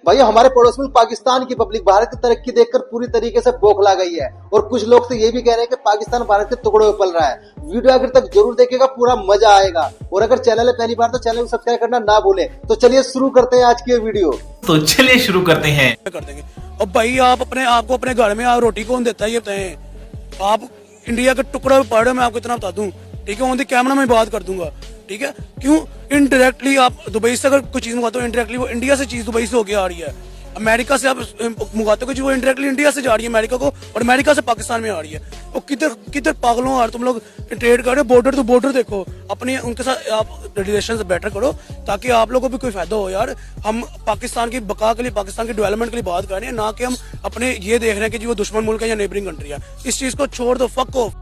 भाई हमारे पड़ोस में पाकिस्तान की पब्लिक भारत की तरक्की देखकर पूरी तरीके से बौखला गई है और कुछ लोग तो ये भी कह रहे हैं कि पाकिस्तान भारत के टुकड़ों में पल रहा है। वीडियो आखिर तक जरूर देखिएगा, पूरा मजा आएगा। और अगर चैनल है पहली बार तो चैनल को सब्सक्राइब करना ना भूले। तो चलिए शुरू करते हैं आज की ये वीडियो। तो चलिए शुरू करते हैं। कर देंगे। अब भाई आप अपने घर में आप रोटी कौन देता है ये बताएं। आप इंडिया के टुकड़े पड़ रहे, मैं आपको इतना बता दूं, ठीक है। ऑन द कैमरा में बात कर दूंगा, ठीक है। क्यों इनडायरेक्टली आप दुबई से अगर कोई चीज मंगाते हो, इनडायरेक्टली वो इंडिया से चीज दुबई से होके आ रही है। अमेरिका से आप मंगाते हो वो इनडायरेक्टली इंडिया से जा रही है अमेरिका को, और अमेरिका से पाकिस्तान में आ रही है। और किधर पागलों यार तुम लोग ट्रेड कर रहे हो। बॉर्डर टू बॉर्डर देखो, अपने उनके साथ आप रिलेशन बेटर करो ताकि आप लोगों को भी कोई फायदा हो यार। हम पाकिस्तान की बका के लिए, पाकिस्तान की डेवलपमेंट के लिए बात कर रहे हैं, ना कि हम अपने ये देख रहे हैं कि जी वो दुश्मन मुल्क है या नेबरिंग कंट्री है। इस चीज को छोड़ दो, फक ऑफ।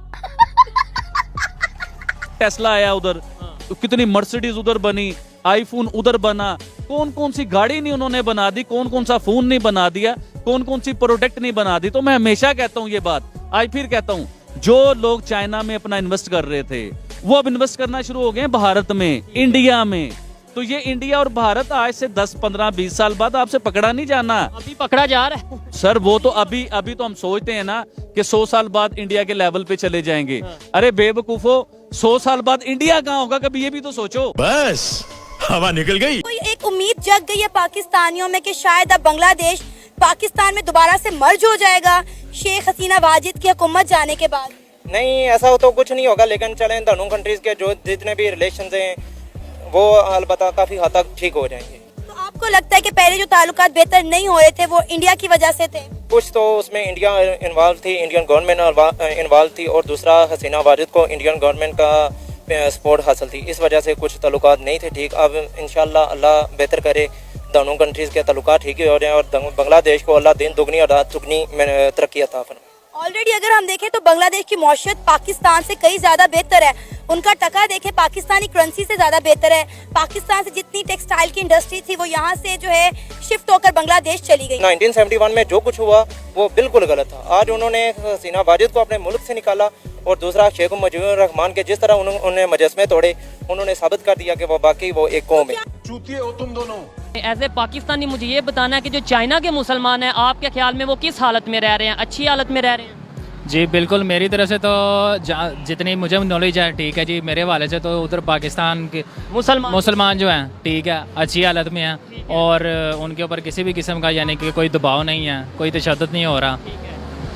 टेस्ला आया उधर, तो कितनी मर्सिडीज उधर बनी, आईफोन उधर बना। कौन कौन सी गाड़ी नहीं उन्होंने बना दी, कौन कौन सा फोन नहीं बना दिया, कौन कौन सी प्रोडक्ट नहीं बना दी। तो मैं हमेशा कहता हूं ये बात, आज फिर कहता हूं, जो लोग चाइना में अपना इन्वेस्ट कर रहे थे वो अब इन्वेस्ट करना शुरू हो गए भारत में, इंडिया में। तो ये इंडिया और भारत आज से 10, 15, 20 साल बाद आपसे पकड़ा नहीं जाना। अभी पकड़ा जा रहा है सर। वो तो अभी तो हम सोचते हैं ना कि 100 साल बाद इंडिया के लेवल पे चले जाएंगे। अरे बेवकूफो, 100 साल बाद इंडिया कहाँ होगा, कभी ये भी तो सोचो। बस हवा निकल गई। कोई एक उम्मीद जग गई है पाकिस्तानियों में कि शायद अब बांग्लादेश पाकिस्तान में दोबारा से मर्ज हो जाएगा शेख हसीना वाजिद की हुकूमत जाने के बाद। नहीं, ऐसा तो कुछ नहीं होगा, लेकिन चलें दोनों कंट्रीज के जो जितने भी रिलेशंस हैं वो अलबत्ता काफी हद तक ठीक हो जाएंगे। तो आपको लगता है कि पहले जो ताल्लुकात बेहतर नहीं हो रहे थे वो इंडिया की वजह से थे? कुछ तो उसमें इंडिया इन्वॉल्व थी, इंडियन गवर्नमेंट इन्वॉल्व थी, और दूसरा हसीना वाजिद को इंडियन गवर्नमेंट का सपोर्ट हासिल थी। इस वजह से कुछ ताल्लुकात नहीं थे ठीक। अब इंशाल्लाह अल्लाह बेहतर करे, दोनों कंट्रीज के ताल्लुकात ठीक ही हो जाए और बांग्लादेश को अल्लाह दिन दुगनी और रात चुगनी तरक्की अता फरमाए। ऑलरेडी अगर हम देखें तो बांग्लादेश की मौशियत पाकिस्तान से कई ज्यादा बेहतर है। उनका टका देखें पाकिस्तानी करेंसी से ज्यादा बेहतर है। पाकिस्तान से जितनी टेक्सटाइल की इंडस्ट्री थी वो यहाँ से जो है शिफ्ट होकर बांग्लादेश चली गई। 1971 में जो कुछ हुआ वो बिल्कुल गलत था। आज उन्होंने हसीना वाजिद को अपने मुल्क से निकाला, और दूसरा शेख मुजीबुर रहमान के जिस तरह उन्होंने मुजस्मे तोड़े, उन्होंने साबित कर दिया कि वो वाकई वो एक कौम है। चूतिए हो तुम दोनों। एज ए पाकिस्तानी मुझे ये बताना है कि जो चाइना के मुसलमान हैं, आपके ख्याल में वो किस हालत में रह रहे हैं, अच्छी हालत में रह रहे हैं? जी बिल्कुल, मेरी तरफ से तो जितनी मुझे नॉलेज है ठीक है जी। मेरे वाले से तो उधर पाकिस्तान के मुसलमान जो हैं ठीक है, अच्छी हालत में हैं, और उनके ऊपर किसी भी किस्म का यानी कि कोई दबाव नहीं है, कोई तशद्दुद नहीं हो रहा।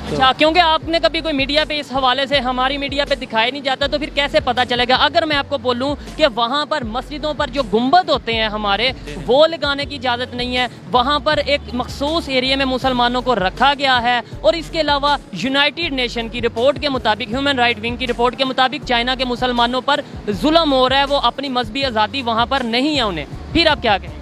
अच्छा, क्योंकि आपने कभी कोई मीडिया पे इस हवाले से, हमारी मीडिया पे दिखाया नहीं जाता, तो फिर कैसे पता चलेगा? अगर मैं आपको बोलूं कि वहाँ पर मस्जिदों पर जो गुंबद होते हैं हमारे, वो लगाने की इजाज़त नहीं है। वहाँ पर एक मखसूस एरिया में मुसलमानों को रखा गया है। और इसके अलावा यूनाइटेड नेशन की रिपोर्ट के मुताबिक, ह्यूमन राइट विंग की रिपोर्ट के मुताबिक, चाइना के मुसलमानों पर जुल्म हो रहा है। वो अपनी मजहबी आज़ादी वहाँ पर नहीं है उन्हें। फिर आप क्या कहें?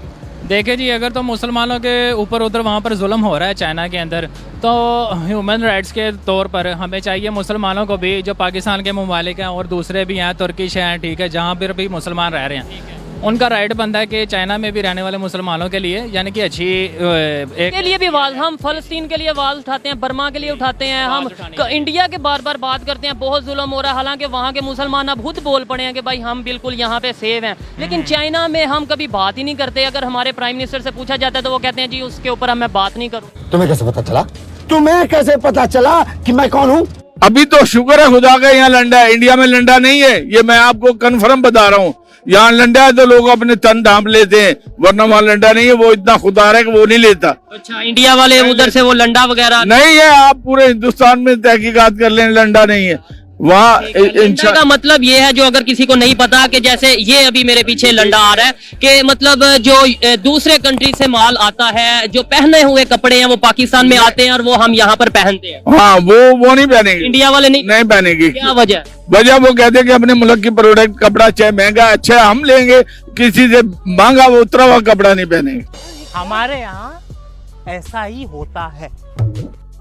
देखिए जी, अगर तो मुसलमानों के ऊपर उधर वहाँ पर जुल्म हो रहा है चाइना के अंदर, तो ह्यूमन राइट्स के तौर पर हमें चाहिए मुसलमानों को भी, जो पाकिस्तान के ममालिक हैं और दूसरे भी हैं, तुर्किश हैं ठीक है, जहाँ पर भी मुसलमान रह रहे हैं, उनका राइट बनता है कि चाइना में भी रहने वाले मुसलमानों के लिए यानी कि अच्छी एक के लिए भी आवाज़, हम फ़लस्तीन के लिए आवाज़ उठाते हैं, बर्मा के लिए उठाते हैं, हम इंडिया के बार बार बात करते हैं बहुत जुल्म हो रहा है। हालांकि वहाँ के मुसलमान अब खुद बोल पड़े हैं कि भाई हम बिल्कुल यहाँ पे सेव हैं। लेकिन चाइना में हम कभी बात ही नहीं करते। अगर हमारे प्राइम मिनिस्टर से पूछा जाता है तो वो कहते हैं जी उसके ऊपर मैं बात नहीं करूँ। तुम्हें कैसे पता चला? तुम्हें कैसे पता चला कि मैं कौन हूँ? अभी तो शुक्र है खुदा का यहाँ लंडा है, इंडिया में लंडा नहीं है, ये मैं आपको कन्फर्म बता रहा हूँ। यहाँ लंडा है तो लोग अपने तन ढांप लेते हैं, वरना वहाँ लंडा नहीं है। वो इतना खुदा है कि वो नहीं लेता। अच्छा, इंडिया वाले उधर से वो लंडा वगैरह नहीं है। आप पूरे हिंदुस्तान में तहकीकात कर लें, लंडा नहीं है वहाँ। लंडा का मतलब ये है, जो अगर किसी को नहीं पता, कि जैसे ये अभी मेरे पीछे लंडा आ रहा है, कि मतलब जो दूसरे कंट्री से माल आता है, जो पहने हुए कपड़े हैं वो पाकिस्तान में आते हैं और वो हम यहाँ पर पहनते हैं। हाँ, वो नहीं पहनेंगे, इंडिया वाले नहीं पहनेंगे। क्या वजह? वो कहते हैं कि अपने मुल्क की प्रोडक्ट कपड़ा चाहे महंगा अच्छा हम लेंगे, किसी से महंगा वो उतरा हुआ कपड़ा नहीं पहनेंगे। हमारे यहाँ ऐसा ही होता है।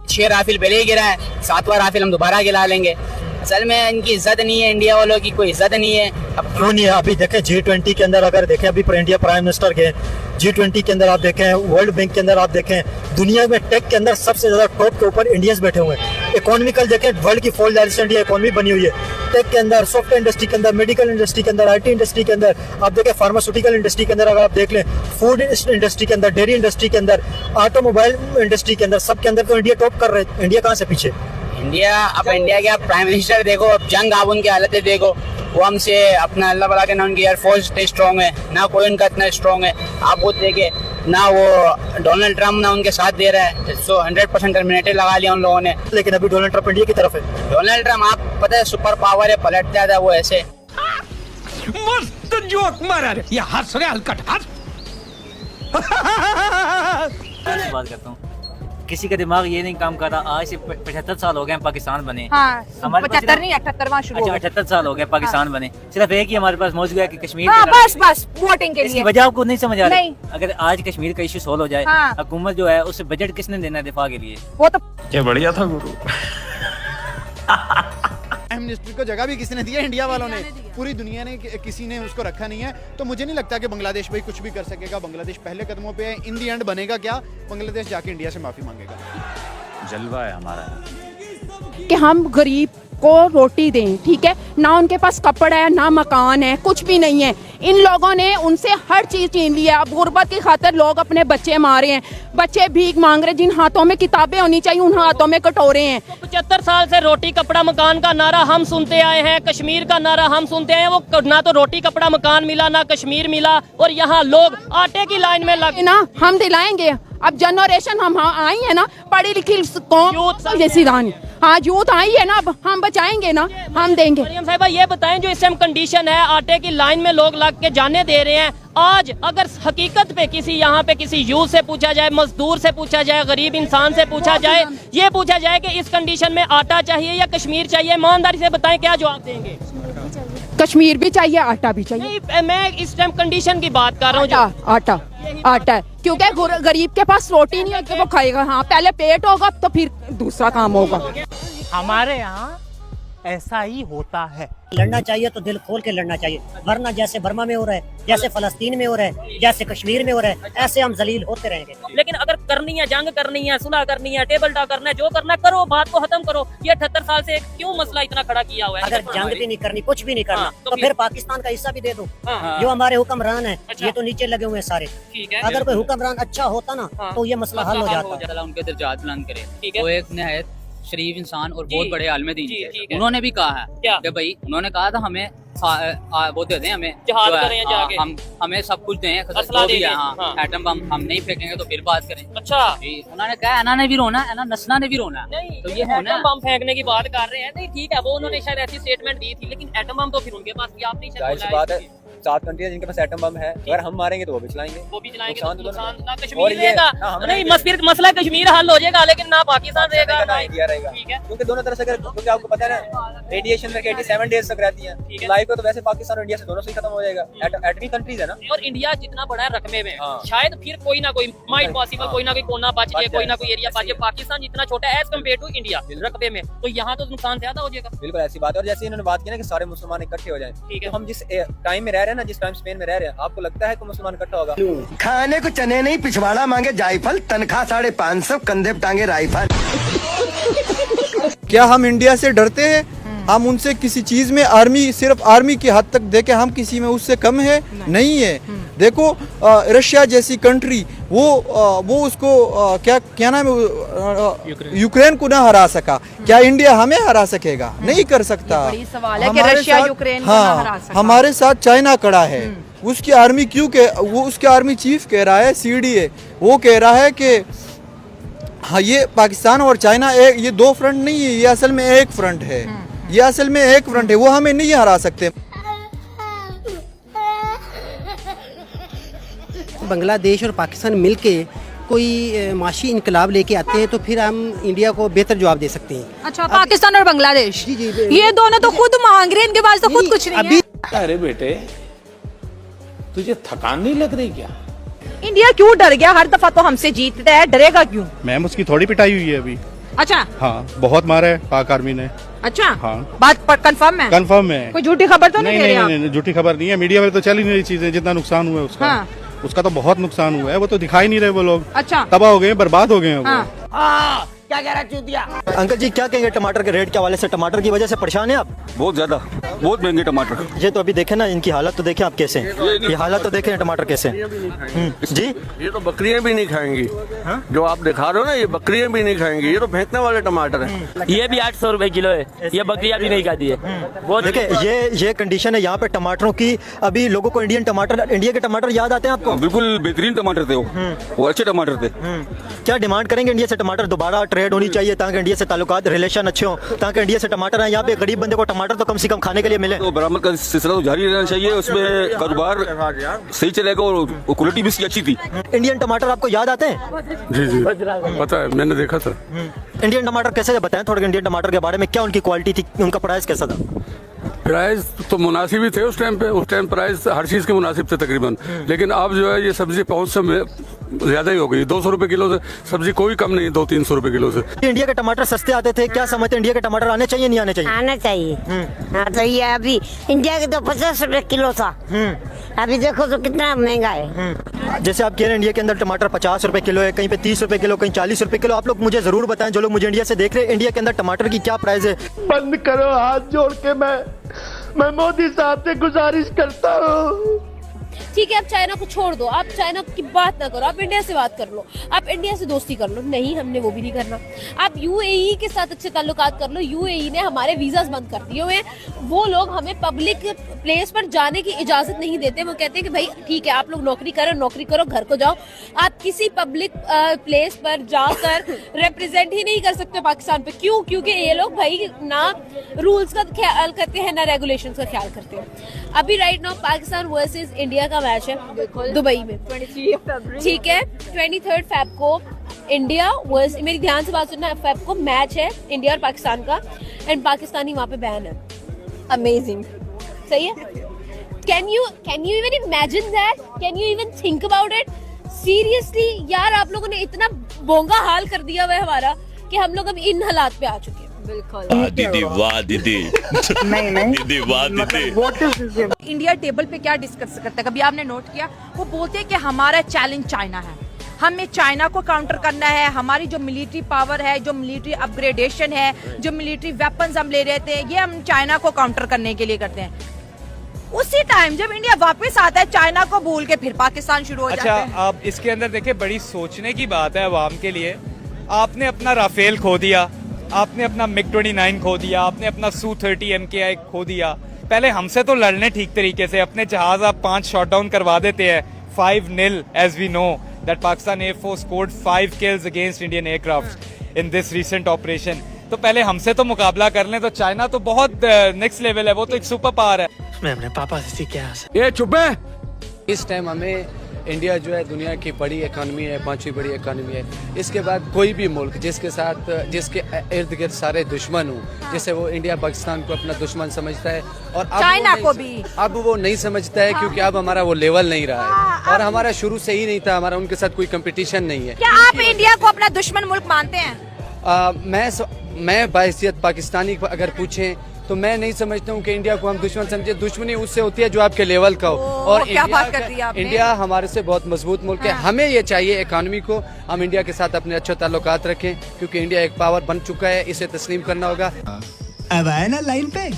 6 राफेल पहले ही गिरा है, 7वां राफेल हम दोबारा गिरा लेंगे। असल में इनकी इज्जत नहीं है, इंडिया वालों की कोई इज्जत नहीं है। अब क्यों नहीं है? अभी देखें G20 के अंदर, अगर देखें अभी इंडिया प्राइम मिनिस्टर के G20 के अंदर आप देखें, वर्ल्ड बैंक के अंदर आप देखें, दुनिया में टेक के अंदर सबसे ज्यादा टॉप के ऊपर इंडियंस बैठे हुए हैं। इकोनॉमिकल देखें, वर्ल्ड की 4th लार्जेस्ट इंडिया इकोनॉमी बनी हुई है। टेक के अंदर, सॉफ्टवेयर इंडस्ट्री के अंदर, मेडिकल इंडस्ट्री के अंदर, IT इंडस्ट्री के अंदर, आप देखें फार्मास्यूटिकल इंडस्ट्री के अंदर, अगर आप देख लें फूड इंडस्ट्री के अंदर, डेयरी इंडस्ट्री के अंदर, ऑटोमोबाइल इंडस्ट्री के अंदर, सब के अंदर तो इंडिया टॉप कर रहे हैं। इंडिया कहाँ से पीछे? इंडिया, अब इंडिया के आप प्राइम मिनिस्टर देखो, अब जंग आप उनकी हालतें देखो, वो हमसे अपना अल्लाह भला के ना उनकी एयरफोर्स इतनी स्ट्रॉन्ग है, ना कोई उनका इतना स्ट्रॉन्ग है। आप वो देखे ना, वो डोनाल्ड ट्रम्प ना उनके साथ दे रहा है, 100% टर्मिनेटर लगा लिया उन लोगों ने। लेकिन अभी डोनाल्ड ट्रम्प इंडिया की तरफ है। डोनाल्ड ट्रम्प आप पता है सुपर पावर है, पलट जाता है वो ऐसे। मस्त जोक मारा रे, ये हंस रहे हलकट हंस। बात करता हूँ, किसी का दिमाग ये नहीं काम कर रहा। आज से 75 साल हो गए पाकिस्तान बने। हाँ, हमारे 75 नहीं 78वां शुरू अच्छा 78 साल हो गए पाकिस्तान बने। सिर्फ एक ही हमारे पास मौजूद है कि कश्मीर। हाँ, बस वोटिंग के इसकी लिए। वजह आपको नहीं समझ आ रही? नहीं। अगर आज कश्मीर का इशू सोल्व हो जाए, हाँ। हुकूमत जो है उससे बजट किसने देना है दिफा के लिए? वो तो क्या बढ़िया था गुरु। प्राइम मिनिस्टर को जगह भी किसी ने दी है, इंडिया वालों ने, पूरी दुनिया ने किसी ने उसको रखा नहीं है। तो मुझे नहीं लगता कि बांग्लादेश भाई कुछ भी कर सकेगा। बांग्लादेश पहले कदमों पे है। इन दी एंड बनेगा क्या? बांग्लादेश जाके इंडिया से माफी मांगेगा। जलवा है हमारा कि हम गरीब को रोटी दें, ठीक है? ना उनके पास कपड़ा है, ना मकान है, कुछ भी नहीं है। इन लोगों ने उनसे हर चीज छीन ली है। अब गुर्बत की खातिर लोग अपने बच्चे मारे हैं, बच्चे भीख मांग रहे। जिन हाथों में किताबें होनी चाहिए उन हाथों में कटोरे हैं। 75 साल से रोटी कपड़ा मकान का नारा हम सुनते आए हैं, कश्मीर का नारा हम सुनते आए हैं। वो ना तो रोटी कपड़ा मकान मिला, ना कश्मीर मिला, और यहाँ लोग आटे की लाइन में लगे ना। हम दिलाएंगे। अब जनरेशन हम आई है ना, पढ़ी लिखी कौम जैसी रानी। हाँ, यूथ आई है ना, अब हम बचाएंगे ना, हम देंगे। मरियम साहिबा ये बताएं, जो इस टाइम कंडीशन है, आटे की लाइन में लोग लग के जाने दे रहे हैं। आज अगर हकीकत पे किसी यहाँ पे किसी यूथ से पूछा जाए, मजदूर से पूछा जाए, गरीब इंसान से पूछा जाए, ये पूछा जाए कि इस कंडीशन में आटा चाहिए या कश्मीर चाहिए, ईमानदारी से बताएं क्या जवाब देंगे? कश्मीर भी चाहिए, आटा भी चाहिए। नहीं, मैं इस टाइम कंडीशन की बात कर रहा हूँ। आटा है, क्योंकि गरीब के पास रोटी नहीं है कि वो खाएगा। हाँ, पहले पेट होगा तो फिर दूसरा काम होगा। हमारे यहाँ ऐसा ही होता है। लड़ना चाहिए तो दिल खोल के लड़ना चाहिए, वरना जैसे बर्मा में हो रहा है, जैसे फलस्तीन में हो रहा है, जैसे कश्मीर में हो रहा है, ऐसे हम जलील होते रहेंगे। लेकिन अगर करनी है, जंग करनी है, सुलह करनी है, टेबल टॉक करना है, जो करना है करो, बात को खत्म करो। ये 78 साल से क्यों मसला इतना खड़ा किया हुआ है? अगर जंग भी नहीं करनी, कुछ भी नहीं करना, हाँ, तो फिर पाकिस्तान का हिस्सा भी दे दो। जो हमारे हुक्मरान है, ये तो नीचे लगे हुए हैं सारे। ठीक है, अगर कोई हुक्मरान अच्छा होता ना, तो ये मसला हल हो जाता। उनके दर्जात बुलंद करे। ठीक है, वो एक नहायत शरीफ इंसान और बहुत बड़े आलम दीन थे। उन्होंने भी कहा है कि भाई, उन्होंने कहा था हमें वो दे दें, हमें जहाद करें जाके, हमें सब कुछ दें, असला दे दें। हाँ, एटम बम हम नहीं फेंकेंगे तो फिर बात करें। अच्छा, उन्होंने कहा एना ने भी रोना है, नसना ने भी रोना है। नहीं, तो ये एटम बम फेंकने की बात कर रहे हैं। नहीं, ठीक है, वो उन्होंने शायद ऐसी स्टेटमेंट दी थी, लेकिन एटम बम तो फिर उनके पास भी आप नहीं शायद 7 कंट्रीज जिनके पास एटम बम है, अगर हम मारेंगे तो वो भी चलाएंगे। नुकसान ना कश्मीर रहेगा, नहीं मसला कश्मीर हल हो जाएगा, लेकिन ना पाकिस्तान रहेगा ना इंडिया रहेगा। ठीक है, क्योंकि दोनों तरफ से, क्योंकि आपको पता है ना, रेडिएशन में 87 डेज तक रहती है। लाइफ तो वैसे पाकिस्तान और इंडिया से दोनों से खत्म हो जाएगा। एटमी कंट्रीज है ना। और इंडिया जितना बड़ा है रकबे में, शायद फिर कोई ना कोई माइट पॉसिबल, कोई ना कोई कोना बच जाए, कोई ना कोई एरिया बच जाए। पाकिस्तान जितना छोटा है एज कम्पेयर टू इंडिया रकबे में, तो यहाँ तो नुकसान ज्यादा हो जाएगा। बिल्कुल ऐसी बात है। और जैसे इन्होंने बात की ना कि सारे मुसलमान इकट्ठे हो जाएं, ठीक है, हम जिस टाइम में रह रहे हैं ना, जिस टाइम स्पेन में रह रहे हैं, आपको लगता है कि मुसलमान इकट्ठा होगा? खाने को चने नहीं, पिछवाड़ा मांगे जायफल, तनख्वाह 550, कंधे पे टांगे राइफल। क्या हम इंडिया से डरते हैं? हम उनसे किसी चीज में आर्मी, सिर्फ आर्मी की हद तक देखे, हम किसी में उससे कम है? नहीं है। देखो रशिया जैसी कंट्री, वो उसको क्या नाम है, यूक्रेन को ना हरा सका, क्या इंडिया हमें हरा सकेगा? नहीं कर सकता। बड़ी सवाल है कि रशिया यूक्रेन को ना हरा सका। हमारे साथ चाइना खड़ा है, उसकी आर्मी वो उसके आर्मी चीफ कह रहा है, CDA, वो कह रहा है कि हाँ, ये पाकिस्तान और चाइना ये 2 फ्रंट नहीं है, ये असल में एक फ्रंट है। ये असल में एक फ्रंट है, वो हमें नहीं हरा सकते। बांग्लादेश और पाकिस्तान मिलके कोई माशी इनकलाब लेके आते हैं तो फिर हम इंडिया को बेहतर जवाब दे सकते हैं। अच्छा, पाकिस्तान और बांग्लादेश, ये दोनों तो खुद मांग रहे हैं, इनके पास तो खुद कुछ नहीं है। अरे बेटे, तुझे थकान नहीं लग रही क्या? इंडिया क्यों डर गया? हर दफा तो हमसे जीतता है, डरेगा क्यों? मैम, उसकी थोड़ी पिटाई हुई है अभी। अच्छा हाँ, बहुत मारा है पाक आर्मी ने। अच्छा हाँ, बात कंफर्म है? कंफर्म है। कोई झूठी खबर तो नहीं दे रहे आप? नहीं, झूठी खबर नहीं है। मीडिया में तो चल ही नहीं रही चीजें। जितना नुकसान हुआ है उसका, हाँ। उसका तो बहुत नुकसान हुआ है। वो तो दिखाई नहीं रहे वो लोग। अच्छा, तबाह हो गए, बर्बाद हो गए हैं वो। हाँ। क्या कह रहा चूतिया? अंकल जी क्या कहेंगे टमाटर के रेट के हवाले से? टमाटर की वजह से परेशान है आप? बहुत ज्यादा, बहुत महंगे टमाटर। ये तो अभी देखे ना, इनकी हालत तो देखें आप कैसे हैं। ये हालत तो देखें टमाटर कैसे हैं। जी, ये तो बकरियां भी नहीं खाएंगी। जो आप दिखा रहे हो ना, ये बकरियां भी नहीं खाएंगी। ये तो फेंकने वाले टमाटर हैं। ये भी 800 रुपए किलो है, ये बकरियां भी नहीं खाती है। बहुत देखिए ये कंडीशन है यहाँ पे टमाटरों की। अभी लोगों को इंडिया के टमाटर याद आते हैं आपको? बिल्कुल बेहतरीन टमाटर थे वो अच्छे टमाटर थे। क्या डिमांड करेंगे इंडिया से टमाटर दोबारा ट्रेड होनी चाहिए ताकि इंडिया से ताल्लुकात रिलेशन अच्छे हो, ताकि इंडिया से टमाटर आए यहाँ पे गरीब बंदे को टमाटर तो कम से कम खाने के लिए मिले? तो बरामद का सिलसिला तो जारी रहना चाहिए। उसमें कारोबार सही चलेगा और क्वालिटी भी इसकी अच्छी थी। इंडियन टमाटर आपको याद आते हैं? जी जी पता है, मैंने देखा था। इंडियन टमाटर कैसे बताएं थोड़ा इंडियन टमाटर के बारे में? क्या उनकी क्वालिटी थी, उनका प्राइस कैसा था? प्राइस तो मुनासिब ही थे उस टाइम पे। उस टाइम प्राइस हर चीज के मुनासिब थे तकरीबन। लेकिन अब जो है ये सब्जी पहुंच से ज्यादा ही हो गई। 200 रुपए किलो से सब्जी कोई कम नहीं, 200-300 रुपए किलो से। इंडिया के टमाटर सस्ते आते थे, क्या समझते हैं इंडिया के टमाटर आने चाहिए नहीं आने चाहिए? आना चाहिए। हाँ सही है। अभी इंडिया के तो 50 रुपए किलो था, अभी देखो तो कितना महंगा है। जैसे आप कह रहे हैं इंडिया के अंदर टमाटर 50 रुपए किलो है, कहीं पे 30 रुपए किलो, कहीं 40 रुपए किलो। आप लोग मुझे जरूर बताएं, जो लोग मुझे इंडिया से देख रहे हैं, इंडिया के अंदर टमाटर की क्या प्राइस है? बंद करो, हाथ जोड़ के मैं मोदी साहब से गुजारिश करता हूँ। ठीक है, आप चाइना को छोड़ दो, आप चाइना की बात ना करो, आप इंडिया से बात कर लो, आप इंडिया से दोस्ती कर लो। नहीं, हमने वो भी नहीं करना। आप यूएई के साथ अच्छे ताल्लुकात कर लो। यूएई ने हमारे वीजास बंद कर दिए हुए हैं। वो लोग हमें पब्लिक प्लेस पर जाने की इजाजत नहीं देते। वो कहते हैं कि भाई ठीक है, आप लोग नौकरी करो, घर को जाओ। आप किसी पब्लिक प्लेस पर जाकर रिप्रेजेंट ही नहीं कर सकते पाकिस्तान पे। क्यों? क्योंकि ये लोग भाई ना रूल्स का ख्याल करते हैं, ना रेगुलेशंस का ख्याल करते हैं। अभी right now Pakistan versus India का मैच है दुबई में, 23 फरवरी। ठीक है, 23 फेब को इंडिया वर्स, मेरी ध्यान से बात सुनना, फेब को मैच है इंडिया और पाकिस्तान का, एंड पाकिस्तानी वहाँ पे बैन है। अमेजिंग, सही है। Can you even imagine that? Can you even think about it? Seriously यार, आप लोगों ने इतना बोंगा हाल कर दिया हुआ है हमारा कि हम लोग अब इन हालात पे आ चुके हैं। दीदी वाह दीदी। नहीं दीदी वाह दीदी। इंडिया टेबल पे क्या डिस्कस करता है, कभी आपने नोट किया? वो बोलते हैं कि हमारा चैलेंज चाइना है, हमें चाइना को काउंटर करना है। हमारी जो मिलिट्री पावर है, जो मिलिट्री अपग्रेडेशन है, जो मिलिट्री वेपन्स हम ले रहे थे, ये हम चाइना को काउंटर करने के लिए करते हैं। उसी टाइम जब इंडिया वापस आता है, चाइना को भूल के फिर पाकिस्तान शुरू हो जाता है। अच्छा, आप इसके अंदर देखिए, बड़ी सोचने की बात है अवाम के लिए। आपने अपना राफेल खो दिया, आपने अपना MiG-29 खो दिया, आपने अपना Su-30 MKI खो दिया। पहले हमसे तो लड़ने ठीक तरीके से, अपने जहाज आप 5 शॉट डाउन करवा देते हैं। 5-0 as we know that Pakistan Air Force scored 5 kills against Indian aircraft in this recent operation। तो पहले हमसे तो मुकाबला कर लें। तो चाइना तो बहुत नेक्स्ट लेवल है, वो तो एक सुपर पावर है। मैं अपने पापा से क्या? ये चुप है। इस टाइम हमें इंडिया जो है दुनिया की बड़ी इकानमी है, 5वीं बड़ी इकानमी है। इसके बाद कोई भी मुल्क जिसके इर्द गिर्द सारे दुश्मन हो, जैसे वो इंडिया पाकिस्तान को अपना दुश्मन समझता है, और अब चाइना को भी अब वो नहीं समझता है, क्योंकि अब हमारा वो लेवल नहीं रहा है, और हमारा शुरू से ही नहीं था, हमारा उनके साथ कोई कंपटीशन नहीं है। क्या आप इंडिया को अपना दुश्मन मुल्क मानते हैं? मैं बाहैसियत पाकिस्तानी को अगर पूछें तो मैं नहीं समझता हूँ कि इंडिया को हम दुश्मन समझे। दुश्मनी उससे होती है जो आपके लेवल का हो, और क्या बात कर दी आपने? इंडिया हमारे से बहुत मजबूत मुल्क है। हमें ये चाहिए इकानमी को हम इंडिया के साथ अपने अच्छे ताल्लुकात रखें, क्योंकि इंडिया एक पावर बन चुका है, इसे तस्लीम करना होगा। अब आए ना लाइन पे।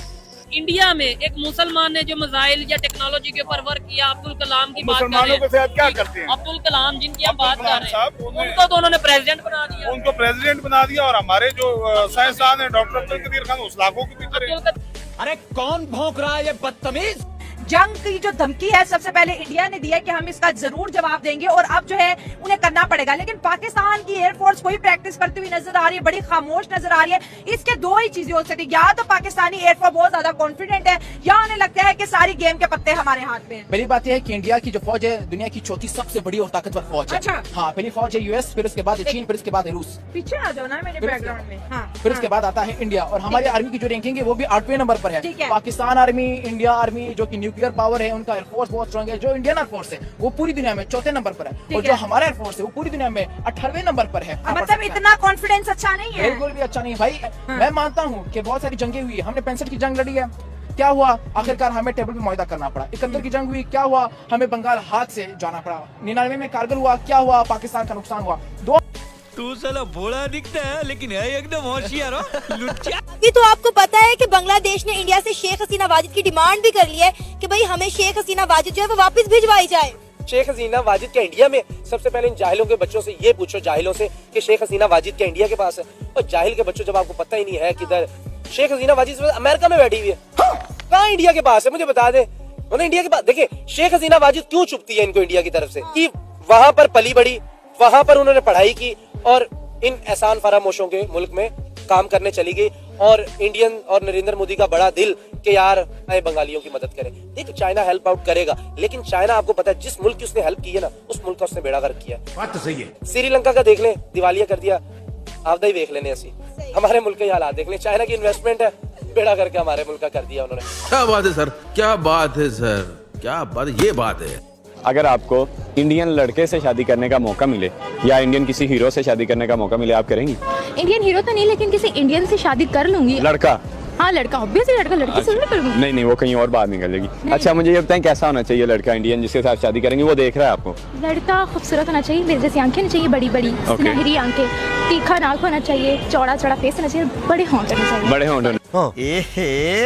इंडिया में एक मुसलमान ने जो मिसाइल या टेक्नोलॉजी के ऊपर वर्क किया, अब्दुल कलाम की बात कर रहे मुसलमानों के साथ क्या हैं, करते हैं? अब्दुल कलाम जिनकी हम बात कर रहे हैं, उनको तो उन्होंने प्रेसिडेंट बना दिया। उनको प्रेसिडेंट बना दिया, और हमारे जो साइंसदान है डॉक्टर अब्दुल कदीर खान, उस लाखों के भीतर। अरे कौन भौंक रहा है ये बदतमीज? जंग की जो धमकी है सबसे पहले इंडिया ने दिया कि हम इसका जरूर जवाब देंगे, और अब जो है उन्हें करना पड़ेगा। लेकिन पाकिस्तान की एयरफोर्स कोई प्रैक्टिस करती हुई नजर आ रही है, बड़ी खामोश नजर आ रही है। इसके दो ही चीजें हो सकती है, या तो पाकिस्तानी एयरफोर्स बहुत ज्यादा कॉन्फिडेंट है, या उन्हें लगता है कि सारी गेम के पत्ते हमारे हाथ में है। पहली बात यह है कि इंडिया की जो फौज है दुनिया की चौथी सबसे बड़ी और ताकतवर फौज है। अच्छा। हाँ, पहली फौज है यूएस, फिर उसके बाद है चीन, फिर उसके बाद है रूस। पीछे आ जाओ ना मेरे बैकग्राउंड में। हाँ, फिर उसके बाद आता है इंडिया, और हमारी आर्मी की जो रैंकिंग है वो भी 8वें नंबर पर है। ठीक है। पाकिस्तान आर्मी, इंडिया आर्मी जो की न्यूक्लियर न्यूक्लियर पावर है, उनका एयरफोर्स बहुत स्ट्रांग है। जो इंडियन एयरफोर्स है वो पूरी दुनिया में 4थे नंबर पर है, और जो हमारा एयरफोर्स है वो पूरी दुनिया में 18वें नंबर पर है। मतलब इतना कॉन्फिडेंस अच्छा नहीं है? बिल्कुल भी अच्छा नहीं है भाई। मैं मानता हूँ कि बहुत सारी जंगें हुई है, हमने 65 की जंग लड़ी है, क्या हुआ आखिरकार हमें टेबल पे मुआहदा करना पड़ा। 71 की जंग हुई, क्या हुआ, हमें बंगाल हाथ से जाना पड़ा। 99 में कारगिल हुआ, क्या हुआ, पाकिस्तान का नुकसान हुआ। तू साला भोला दिखता है लेकिन है एकदम होशियार हो लुच्चा। अभी तो आपको पता है कि बांग्लादेश ने इंडिया से शेख हसीना वाजिद की डिमांड भी कर ली है कि भाई हमें शेख हसीना वाजिद जो है वो वापस भिजवाई जाए। शेख हसीना वाजिद क्या इंडिया में? सबसे पहले इन जाहिलों के बच्चों से ये पूछो, जाहिलों से, कि शेख हसीना वाजिद क्या इंडिया के पास है? और जाहिल के बच्चों, जब आपको पता ही नहीं है किधर शेख हसीना वाजिद अमेरिका में बैठी हुई है, कहाँ इंडिया के पास है? मुझे बता दे। उन्हें इंडिया के पास, देखिए शेख हसीना वाजिद क्यों चुपती है इनको इंडिया की तरफ से, कि वहां पर पली बड़ी, वहां पर उन्होंने पढ़ाई की और इन एहसान फरामोशों के मुल्क में काम करने चली गई। और इंडियन और नरेंद्र मोदी का बड़ा दिल कि यार आए बंगालियों की मदद करें। देखो चाइना हेल्प आउट करेगा, लेकिन चाइना आपको पता है जिस मुल्क की उसने हेल्प की है ना, उस मुल्क का उसने बेड़ा गर्क किया। बात तो सही है। श्रीलंका का देख लें, दिवालिया कर दिया, आपदा ही देख लेने ऐसी। हमारे मुल्क के हालात देख लें, चाइना की इन्वेस्टमेंट है, बेड़ा करके हमारे मुल्क का कर दिया उन्होंने। क्या बात है सर, क्या बात है सर, क्या बात, ये बात है। अगर आपको इंडियन लड़के से शादी करने का मौका मिले या इंडियन किसी हीरो से शादी करने का मौका मिले, आप करेंगी? इंडियन हीरो तो नहीं, लेकिन किसी इंडियन से शादी कर लूंगी। लड़का? हाँ लड़का, ऑब्वियसली लड़का, लड़की से नहीं करूंगी। नहीं, वो कहीं और बात निकल जाएगी। अच्छा मुझे ये बताएं, कैसा होना चाहिए लड़का इंडियन जिसके साथ शादी करेंगे? वो देख रहा है आपको। लड़का खूबसूरत होना चाहिए, मेरे जैसी आंखें नहीं चाहिए, बड़ी बड़ी सुनहरी आंखें, तीखा नाक होना चाहिए, चौड़ा चौड़ा फेस होना चाहिए, बड़े होंठ होने चाहिए। बड़े होंठ।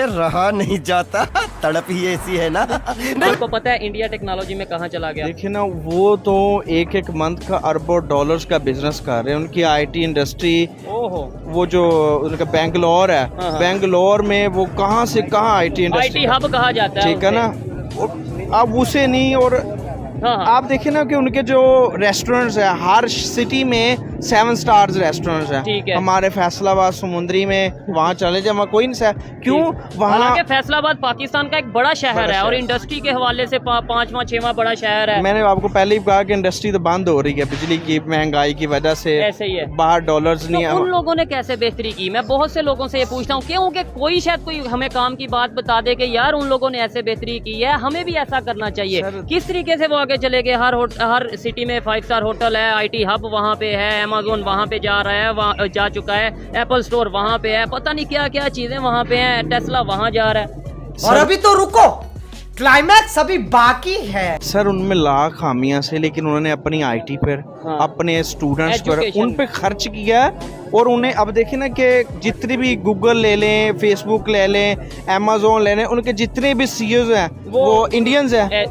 रहा नहीं जाता, तड़प ही ऐसी है ना। आपको पता है इंडिया टेक्नोलॉजी में कहाँ चला गया? देखिए ना, वो तो एक मंथ का अरबों डॉलर्स का बिजनेस कर रहे हैं। उनकी आईटी इंडस्ट्री, वो जो उनका बेंगलोर है, बेंगलोर में वो कहाँ से कहाँ आईटी इंडस्ट्री, आईटी हब कहा जाता है, ठीक है ना। अब उसे नहीं, और आप देखिए ना कि उनके जो रेस्टोरेंट्स है, हर सिटी में 7 स्टार्स रेस्टोरेंट्स है। हमारे फैसलाबाद समुद्री में वहाँ चले जाए, वहाँ कोई नहीं, क्यों? वहाँ फैसलाबाद पाकिस्तान का एक बड़ा शहर है और इंडस्ट्री के हवाले से 5वां 6वां बड़ा शहर है। मैंने आपको पहले ही कहा कि इंडस्ट्री तो बंद हो रही है बिजली की महंगाई की वजह से, ऐसे ही है। बाहर डॉलर्स नहीं है। उन लोगों ने कैसे बेहतरी की? मैं बहुत से लोगों से ये पूछता हूँ, क्योंकि कोई शायद कोई हमें काम की बात बता दे कि यार उन लोगों ने ऐसे बेहतरी की है, हमें भी ऐसा करना चाहिए। किस तरीके से वो आगे चले गए? हर सिटी में 5 स्टार होटल है, आईटी हब वहाँ पे है, अमेज़न वहाँ पे जा रहा है, वहाँ जा चुका है, एप्पल स्टोर वहाँ पे है, पता नहीं क्या क्या चीजें वहाँ पे हैं, टेस्ला वहाँ जा रहा है। और अभी तो रुको, क्लाइमैक्स अभी बाकी है। सर उनमें लाख खामियां से, लेकिन उन्होंने अपनी आईटी पर, अपने स्टूडेंट्स पर, उन पे खर्च किया है। और उन्हें अब देखें ना कि जितने भी गूगल ले लें, फेसबुक ले लें, अमेज़न ले लें, उनके जितने भी सीईओज हैं वो इंडियंस हैं।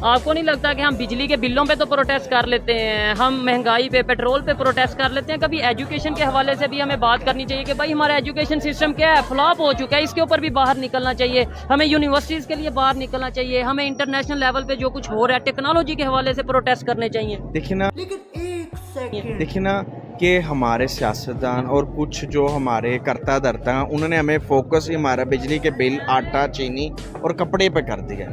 आपको नहीं लगता कि हम बिजली के बिलों पे तो प्रोटेस्ट कर लेते हैं, हम महंगाई पे, पेट्रोल पे प्रोटेस्ट कर लेते हैं, कभी एजुकेशन के हवाले से भी हमें बात करनी चाहिए कि भाई हमारा एजुकेशन सिस्टम क्या है, फ्लॉप हो चुका है, इसके ऊपर भी बाहर निकलना चाहिए। हमें यूनिवर्सिटीज़ के लिए बाहर निकलना चाहिए, हमें इंटरनेशनल लेवल पे जो कुछ हो रहा है टेक्नोलॉजी के हवाले से प्रोटेस्ट करने चाहिए। देखिए ना कि हमारे सियासतदान और कुछ जो हमारे करता धरता हैं, उन्होंने हमें फोकस ही हमारा बिजली के बिल, आटा, चीनी और कपड़े पे कर दिया,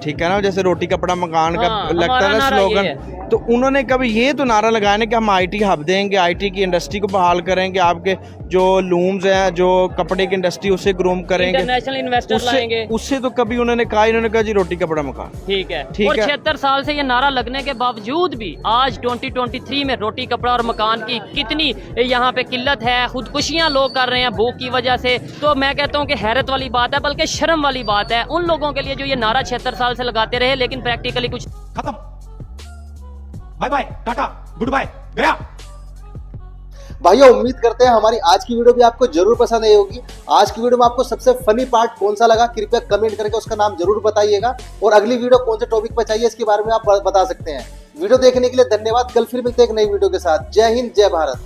ठीक है ना। जैसे रोटी कपड़ा मकान का लगता है ना स्लोगन, तो उन्होंने कभी ये तो नारा लगाया ना कि हम आईटी हब देंगे, आईटी की इंडस्ट्री को बहाल करेंगे, आपके जो लूम्स हैं, जो कपड़े की इंडस्ट्री, उसे ग्रूम करेंगे, इंटरनेशनल इन्वेस्टर लाएंगे। उससे तो कभी उन्होंने कहा जी रोटी कपड़ा मकान, ठीक है। और 76 साल से ये नारा लगने के बावजूद भी आज 2023 में रोटी कपड़ा और मकान की कितनी यहाँ पे किल्लत है, खुदकुशियाँ लोग कर रहे हैं भूख की वजह से। तो मैं कहता हूँ कि हैरत वाली बात है, बल्कि शर्म वाली बात है उन लोगों के लिए जो ये नारा 76 साल से लगाते रहे, लेकिन प्रैक्टिकली कुछ खत्म। Bye bye, tata, good bye, गया। भाइयों उम्मीद करते हैं हमारी आज की वीडियो भी आपको जरूर पसंद आई होगी। आज की वीडियो में आपको सबसे फनी पार्ट कौन सा लगा, कृपया कमेंट करके उसका नाम जरूर बताइएगा। और अगली वीडियो कौन से टॉपिक पर चाहिए इसके बारे में आप बता सकते हैं। वीडियो देखने के लिए धन्यवाद। कल फिर मिलते हैं एक नई वीडियो के साथ। जय हिंद, जय भारत।